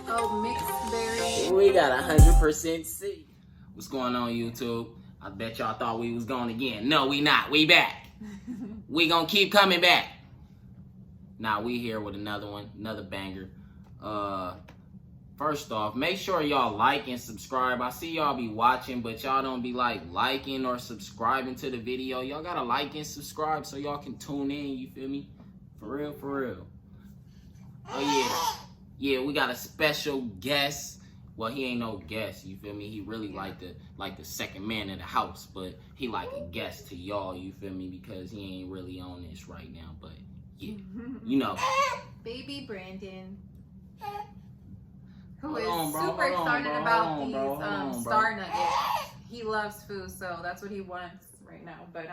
Oh, mixed berry. We got 100% C. What's going on, YouTube? I bet y'all thought we was gone again. No, we not. We back. We gonna keep coming back. Now we here with another one, another banger. First off, make sure y'all like and subscribe. I see y'all be watching, but y'all don't be like liking or subscribing to the video. Y'all gotta like and subscribe so y'all can tune in, you feel me? For real, for real. Oh yeah. Yeah, we got a special guest. Well, he ain't no guest, you feel me? He really like the second man in the house, but he like a guest to y'all, you feel me? Because he ain't really on this right now, but yeah, you know. Baby Brandon, who is super excited about these star nuggets. He loves food, so that's what he wants right now. But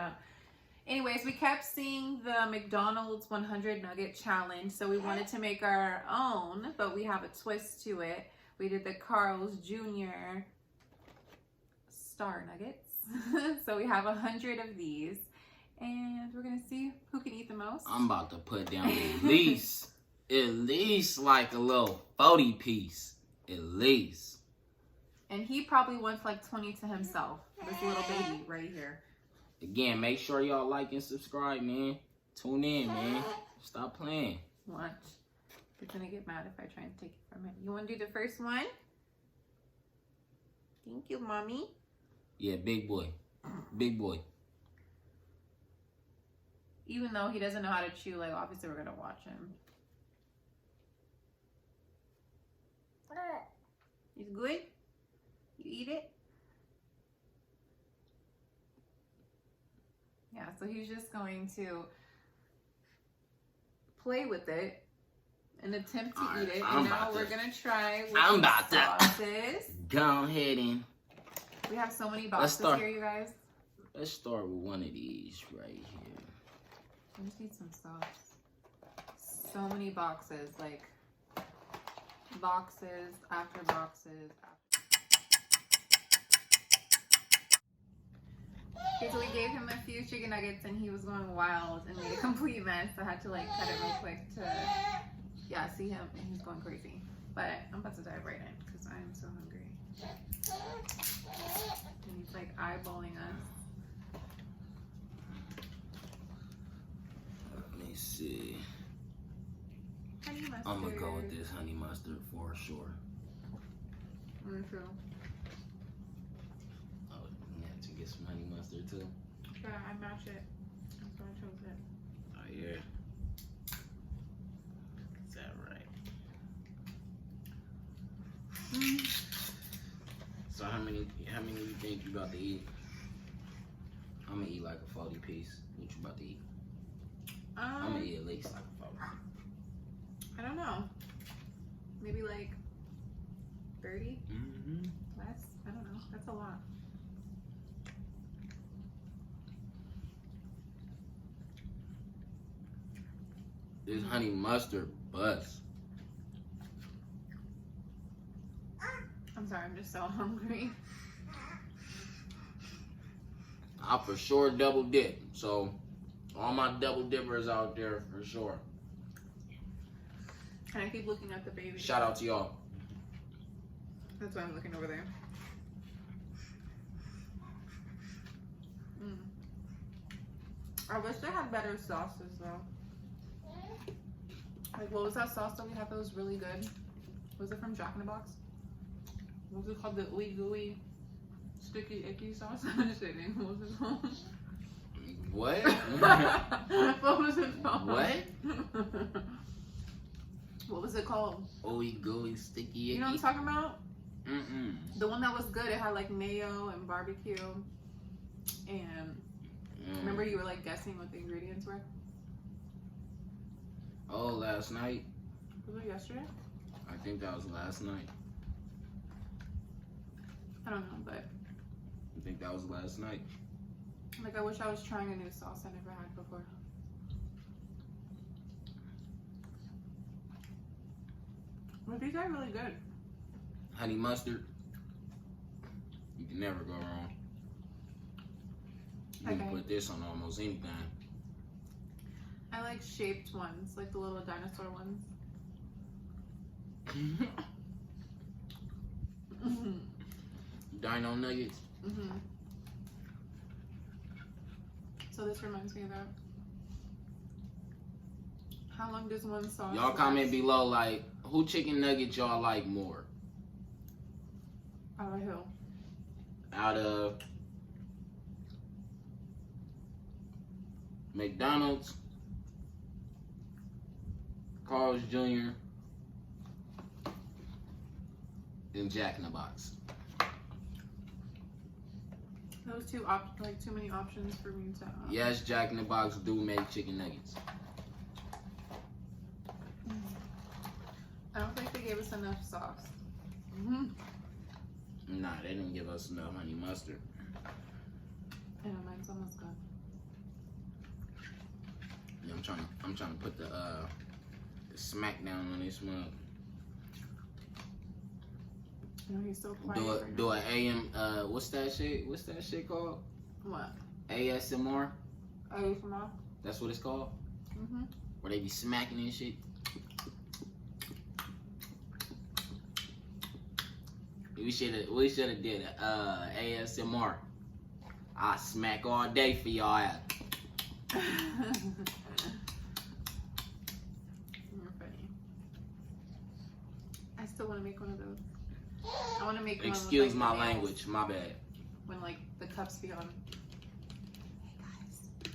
anyways, we kept seeing the McDonald's 100 nugget challenge, so we wanted to make our own, but we have a twist to it. We did the Carl's Jr. star nuggets. So we have 100 of these, and we're gonna see who can eat the most. I'm about to put down at least like a little 40 piece, at least. And he probably wants like 20 to himself. This little baby right here. Again, make sure y'all like and subscribe, man. Tune in, man. Stop playing. Watch. He's gonna get mad if I try and take it from him. You wanna do the first one? Thank you, mommy. Yeah, big boy. Big boy. Even though he doesn't know how to chew, like obviously we're gonna watch him. It's good? You eat it? Yeah, so he's just going to play with it and attempt to eat it. And now we're gonna try with sauces. Go ahead and we have so many boxes here, you guys. Let's start with one of these right here. I just need some sauce. So many boxes, like boxes after boxes after. Okay, so we gave him a few chicken nuggets and he was going wild and made a complete mess. So I had to like cut it real quick to, yeah, see him and he's going crazy. But I'm about to dive right in because I am so hungry. And he's like eyeballing us. Let me see. Honey mustard. I'm gonna go with this honey mustard for sure. Me too. Oh, you have to get some honey mustard too. Yeah, I match it. That's why I chose it. Oh yeah. Is that right? So how many you think you about to eat? I'm gonna eat like a 40 piece. What you about to eat? I'm gonna eat at least like a 40. I don't know. Maybe like 30? Less? I don't know. That's a lot. This honey mustard bust. I'm sorry, I'm just so hungry. I for sure double dip. So all my double dippers out there for sure. And I keep looking at the baby. Shout out to y'all. That's why I'm looking over there. I wish they had better sauces though. Like what was that sauce that we had that was really good? Was it from Jack in the Box? What was it called? The ooey gooey sticky icky sauce? I'm just kidding. What was it called? What? What was it called? What? What was it called? Ooey gooey sticky icky. You know what I'm talking about? Mm-mm. The one that was good. It had like mayo and barbecue. And remember you were like guessing what the ingredients were? Oh, last night? Was it yesterday? I think that was last night. I don't know, but I think that was last night. like I wish I was trying a new sauce I never had before. But these are really good. Honey mustard. You can never go wrong. You can put this on almost anything. I like shaped ones, like the little dinosaur ones. Dino nuggets. So this reminds me of that. How long does one sauce Y'all last? comment below, like, who chicken nuggets y'all like more? Out of who? Out of McDonald's, Carl's Jr., and Jack in the Box. Those two like too many options for me to. Yes, Jack in the Box do make chicken nuggets. I don't think they gave us enough sauce. Nah, they didn't give us enough honey mustard. I know mine's almost gone. Yeah, I'm trying to put the smack down on this mug. I know he's so quiet. Do an AM what's that shit called? What? ASMR? ASMR? That's what it's called? Where they be smacking and shit. We should have did a ASMR. I smack all day for y'all out. You're funny. I still want to make one of those. I want to make one. Excuse with, like, my the nails. language, my bad. When like the cups be on. Hey guys, do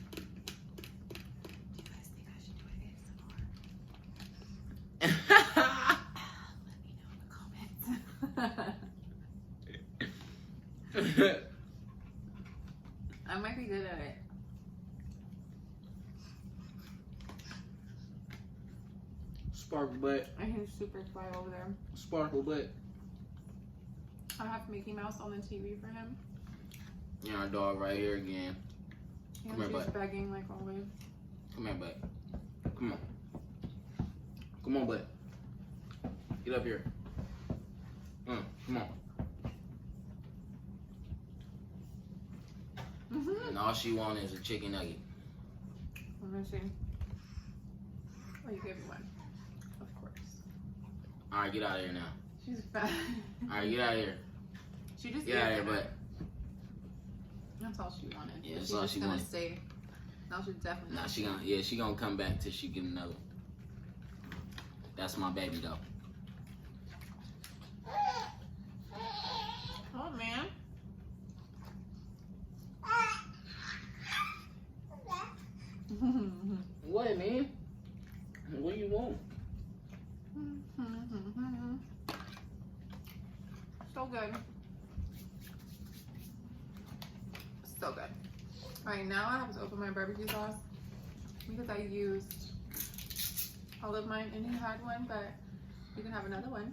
you guys think I should do ASMR? Let me know in the comments. I might be good at it. Sparkle butt. I can super fly over there. Sparkle butt. I have Mickey Mouse on the TV for him. Yeah, our dog right here again. And Come here, she's bud. begging like always. Come here, bud. Come on. Come on, bud. Get up here. Come on. And all she wants is a chicken nugget. Let me see. Oh, you gave me one. Of course. Alright, get out of here now. She's fat. Alright, get out of here. She just Get out of here, ate it. bud. That's all she wanted. Yeah, that's She's all just she gonna wanted. stay. Now she's definitely Nah, not she gonna come back till she get another. That's my baby though. Oh man. What, man? What do you want? So good. So good. Alright, now I have to open my barbecue sauce because I used all of mine and he had one, but you can have another one.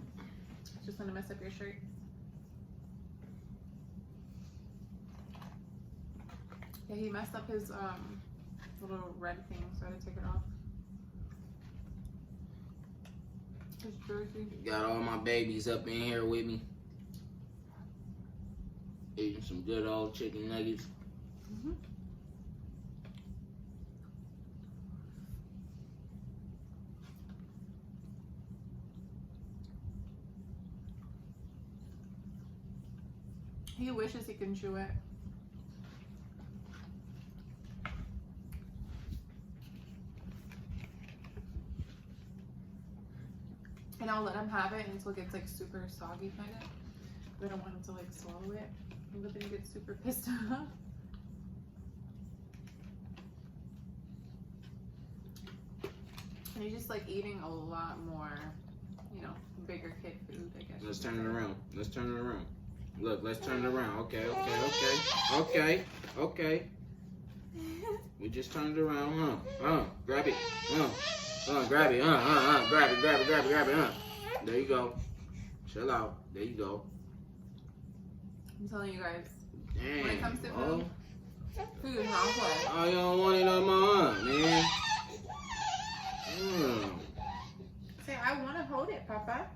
It's just gonna mess up your shirt. Yeah, he messed up his little red thing, so I had to take it off. His jersey. Got all my babies up in here with me. Eating some good old chicken nuggets. He wishes he can chew it. And I'll let him have it until it gets like super soggy kind of. But I don't want him to like swallow it. But then he gets super pissed off. And he's just like eating a lot more, you know, bigger kid food, I guess. Let's turn it around. Let's turn it around. Look, let's turn it around. Okay. We just turned it around, grab it, grab it, grab it, There you go. Chill out. There you go. I'm telling you guys, Damn. when it comes to food, food is not play. Oh, you don't want it on my arm, man. Say, I want to hold it, Papa.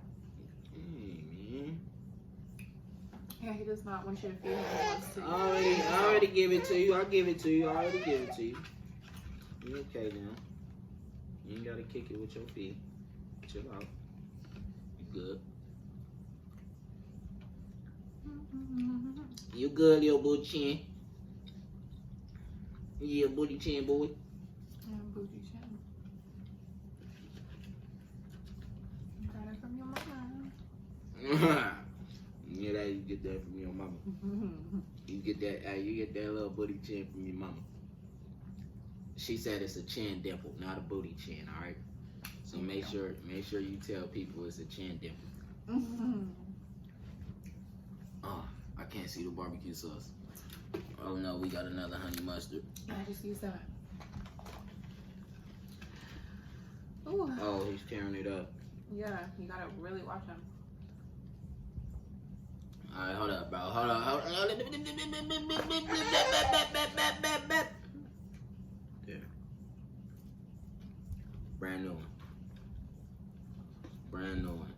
Hey, man. Yeah, he does not want you to feed him. He wants to I already give it to you. I give it to you. I already give it to you. You okay now? You ain't gotta kick it with your feet. Chill out. You good? You good, little booty chin? Yeah, booty chin, boy. Yeah, booty chin. You got it from your mama. Yeah, that you get that from your mama. You get that little booty chin from your mama. She said it's a chin dimple, not a booty chin. All right. So make sure you tell people it's a chin dimple. Oh, I can't see the barbecue sauce. Oh no, we got another honey mustard. Yeah, I just use that. Ooh. Oh, he's tearing it up. Yeah, you gotta really watch him. All right, hold up, bro. Hold up. There. Brand new one. Brand new one.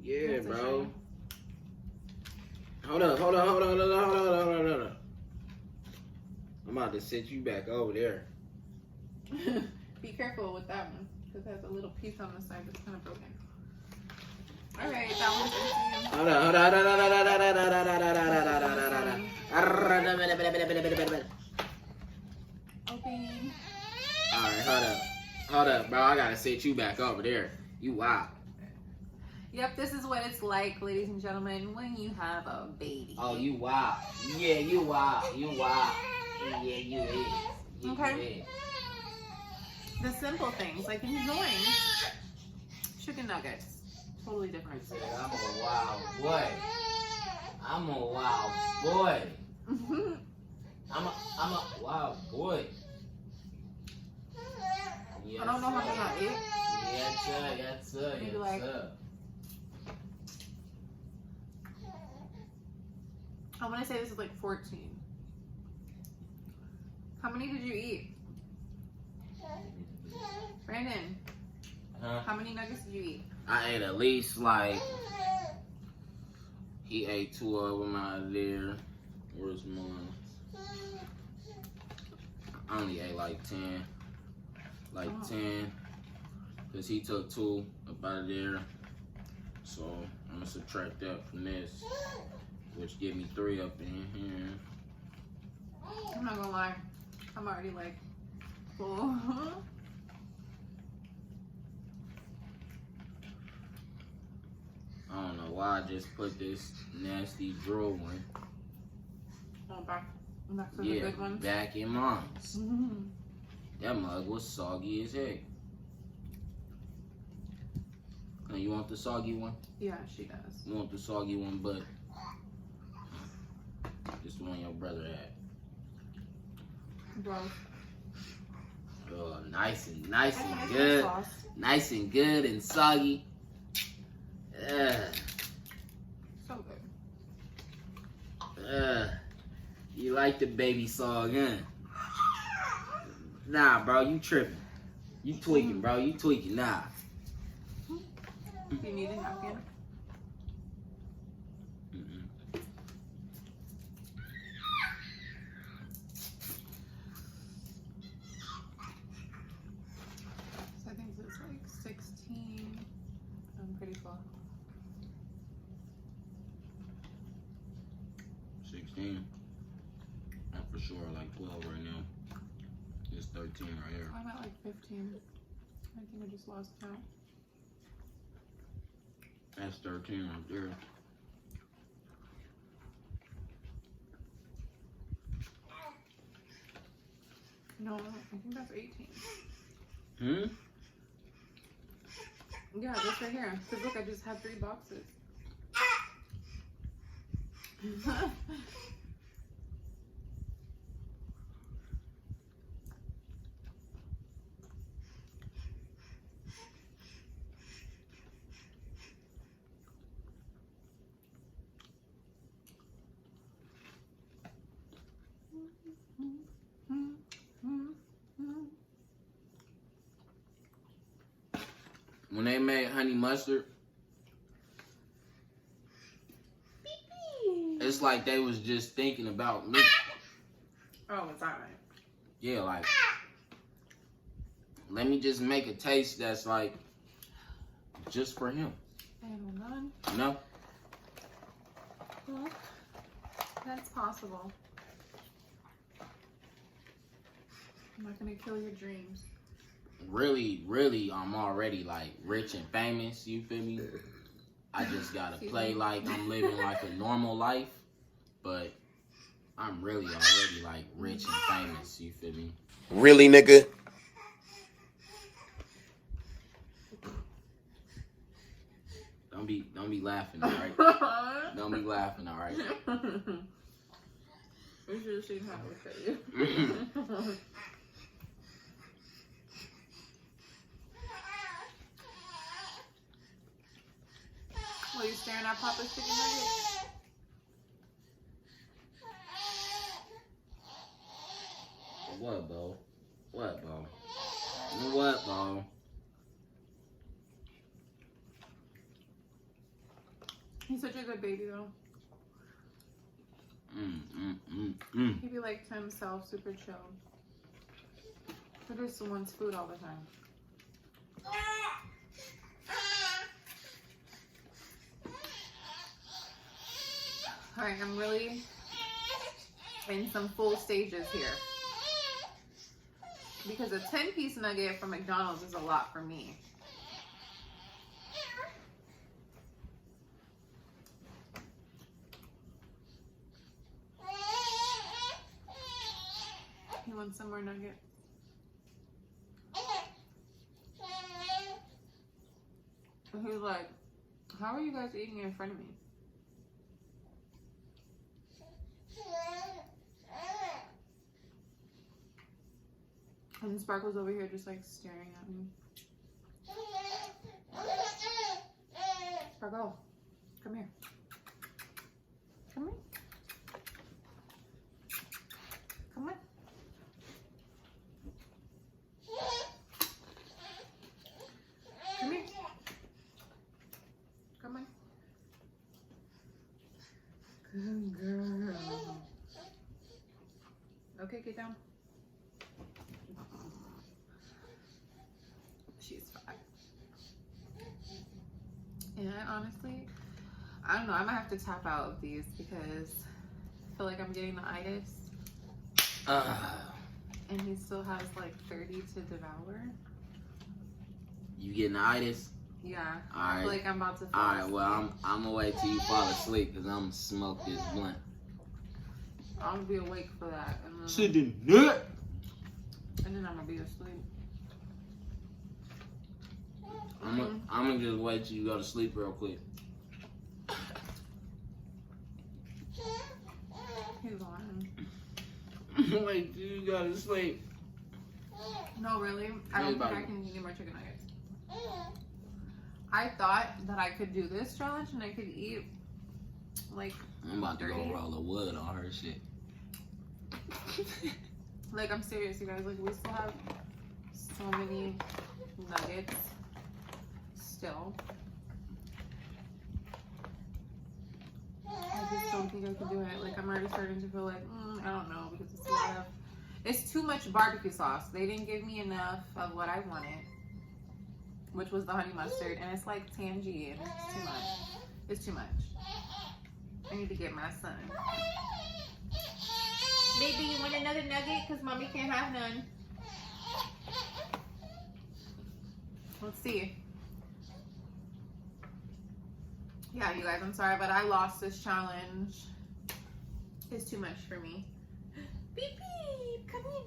Yeah, That's bro. Hold up. I'm about to sit you back over there. Be careful with that one, because it has a little piece on the side that's kind of broken. All right, that one's empty. Open. All right, hold up, bro. I gotta sit you back over there. You wild. Yep, this is what it's like, ladies and gentlemen, when you have a baby. Oh, you wild. Yeah, you wild. You wild. Yeah, you is. Yeah, Okay. The simple things, like enjoying chicken nuggets. Totally different. I'm a wild boy. I'm a wild boy. I'm a wild boy. Yes, I don't know how many I ate. Yes, sir. Maybe like- I want to say this is like 14. How many did you eat? Brandon, Huh? how many nuggets did you eat? I ate at least like, he ate 2 of them out of there. Where's mine? I only ate like 10. Like 10. Because he took 2 up out of there. So I'm going to subtract that from this, which give me 3 up in here. I'm not gonna lie, I'm already like full. I don't know why I just put this nasty drool one. Oh, back next to the good ones. Back in mine. That mug was soggy as heck. Now, you want the soggy one? Yeah, she does. You want the soggy one, but this the one your brother had. Bro. Oh, nice and good. good. Nice and good and soggy. So good. You like the baby sog, huh? Nah, bro, you tripping. You tweaking, bro. You tweaking. Nah. Do you need a napkin? So I think it's like 16. I'm pretty full. 16. I'm for sure like 12 right now. It's 13 right here. I'm at like 15. I think I just lost count. That's 13 right there. No, I think that's 18. Hmm? Yeah, this right here. Because look, I just have 3 boxes. When they made honey mustard, it's like they was just thinking about me. Oh, is that right? Yeah, like, let me just make a taste that's like just for him. And none. You know? Well, that's possible. I'm not gonna kill your dreams. Really, really, I'm already like rich and famous. You feel me? I just gotta play like I'm living like a normal life, but I'm really already like rich and famous. You feel me? Really, nigga? Don't be laughing, alright? Don't be laughing, alright? We should have seen how I look at you. Well, you staring at Papa's chicken nuggets? What, bro? What, bro? What, bro? He's such a good baby, though. He'd be like to himself, super chill. Produce someone's food all the time. Alright, I'm really in some full stages here. Because a 10-piece nugget from McDonald's is a lot for me. You want some more nuggets? He's like, how are you guys eating in front of me? And Sparkle's over here just like staring at me. Sparkle, come here. Come here. Come on. Come here. Come on. Good girl. Okay, get down. She's 5. And honestly, I don't know. I might have to tap out of these because I feel like I'm getting the itis. And he still has like 30 to devour. You getting itis? Yeah. All I feel right. like I'm about to fall All right. asleep. Well, I'm gonna wait till you fall asleep because I'm gonna smoke this blunt. I'll be awake for that. And then, Sit the nut. and then I'm gonna be asleep. I'm gonna just wait till you go to sleep real quick. He's lying. Wait till you go to sleep. No, really? I don't think I can eat any more chicken nuggets. I thought that I could do this challenge and I could eat like I'm about to 30. go roll a wood on her shit. Like, I'm serious, you guys. Like, we still have so many nuggets still. I just don't think I can do it. Like, I'm already starting to feel like, I don't know, because it's a lot of, it's too much barbecue sauce. They didn't give me enough of what I wanted, which was the honey mustard, and it's like tangy, and it's too much. It's too much. I need to get my son. Baby, you want another nugget? Because mommy can't have none. Let's see. Yeah, you guys, I'm sorry, but I lost this challenge. It's too much for me. Beep, beep. Come here,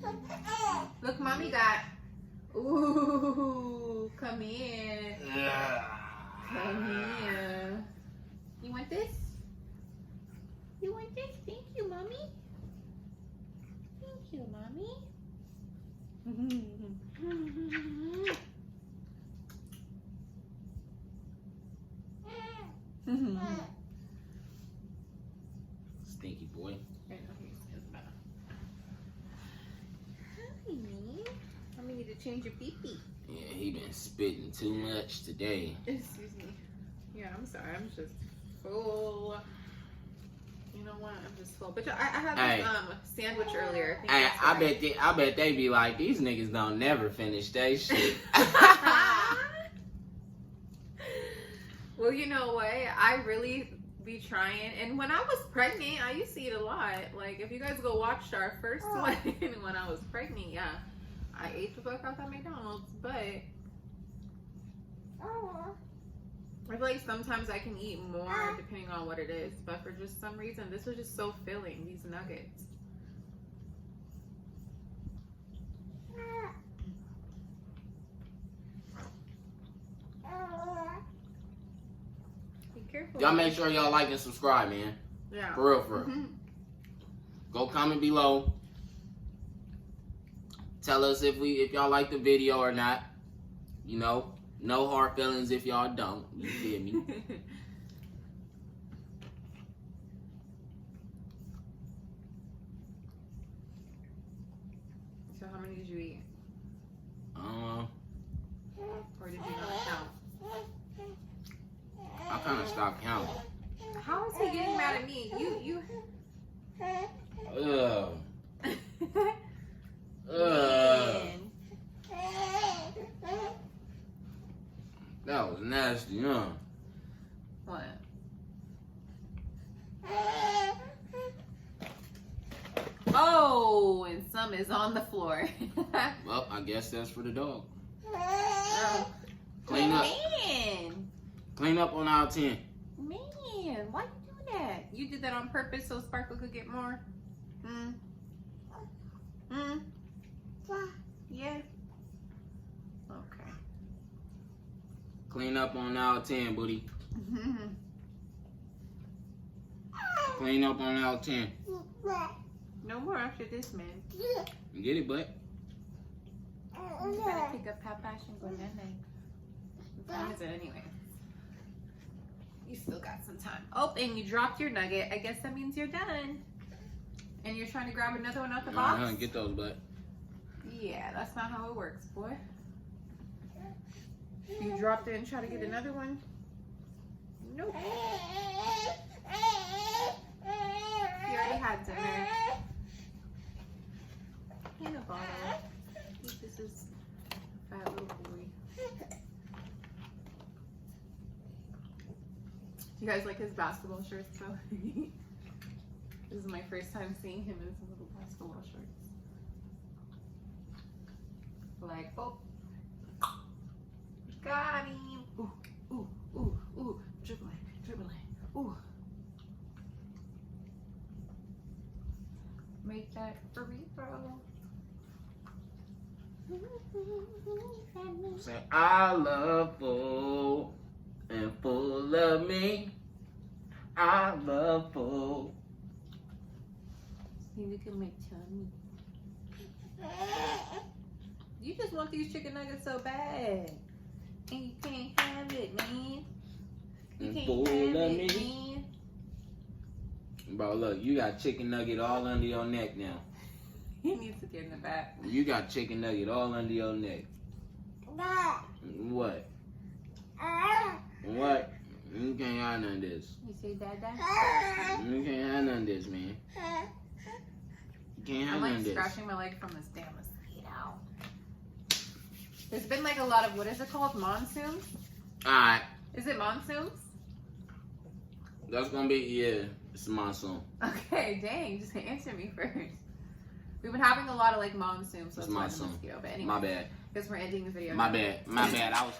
man. Look, mommy got. Ooh, come here. Come here. You want this? You want this? Thank you, mommy. Thank you, mommy. Stinky boy. I know he's bad. Hi, me. I need to change your pee-pee. Yeah, he been spitting too much today. Excuse me. Yeah, I'm sorry. I'm just full. You know what? I'm just full. But I had this sandwich earlier. Hey, I bet they be like, these niggas don't never finish they shit. Well, you know what? I really be trying. And when I was pregnant, I used to eat a lot. Like, if you guys go watch our first one when I was pregnant, yeah, I ate the fuck out that McDonald's. But I feel like sometimes I can eat more depending on what it is. But for just some reason, this was just so filling, these nuggets. Be careful. Y'all make sure y'all like and subscribe, man. Yeah. For real, for real. Mm-hmm. Go comment below. Tell us if y'all like the video or not. You know, no hard feelings if y'all don't. You feel me? So how many did you eat? Or did you not count? I kind of stopped counting. How is he getting mad at me? You. Ugh. Man. That was nasty, huh? What? Oh, and some is on the floor. Well, I guess that's for the dog. Oh. Clean up. Man. Clean up on aisle 10. Man, why you do that? You did that on purpose so Sparkle could get more? Yeah. Okay. Clean up on aisle 10, booty. Clean up on aisle 10. No more after this, man. You get it, butt? You gotta pick up Papash and go nene. What time is it anyway? You still got some time. Oh, and you dropped your nugget. I guess that means you're done. And you're trying to grab another one out the box? Get those, butt. Yeah, that's not how it works, boy. You dropped it and try to get another one? Nope. You already had dinner. In a bottle. I think this is a fat little boy. You guys like his basketball shirts, though? This is my first time seeing him in some little basketball shorts. Like, oh, got him. Ooh, ooh, ooh, ooh, dribbling, dribbling, ooh. Make that free throw. Say, I love full and full of me. I love full. See, look at my tummy. You just want these chicken nuggets so bad. And you can't have it, man. You can't Full have of it, me. man. Bro, look, you got chicken nugget all under your neck now. He needs to get in the back. You got chicken nugget all under your neck. What? What? You can't have none of this. You say dada? You can't have none of this, man. You can't have I'm none like of this. scratching my leg from this damn mosquito. There's been like a lot of, what is it called? Monsoons? Alright. Is it monsoons? That's gonna be, yeah, it's a monsoon. Okay, dang, just answer me first. We've been having a lot of like monsoons, so It's that's why the monsoon. mosquito. But anyway, My bad. because we're ending the video. My bad. My bad. I was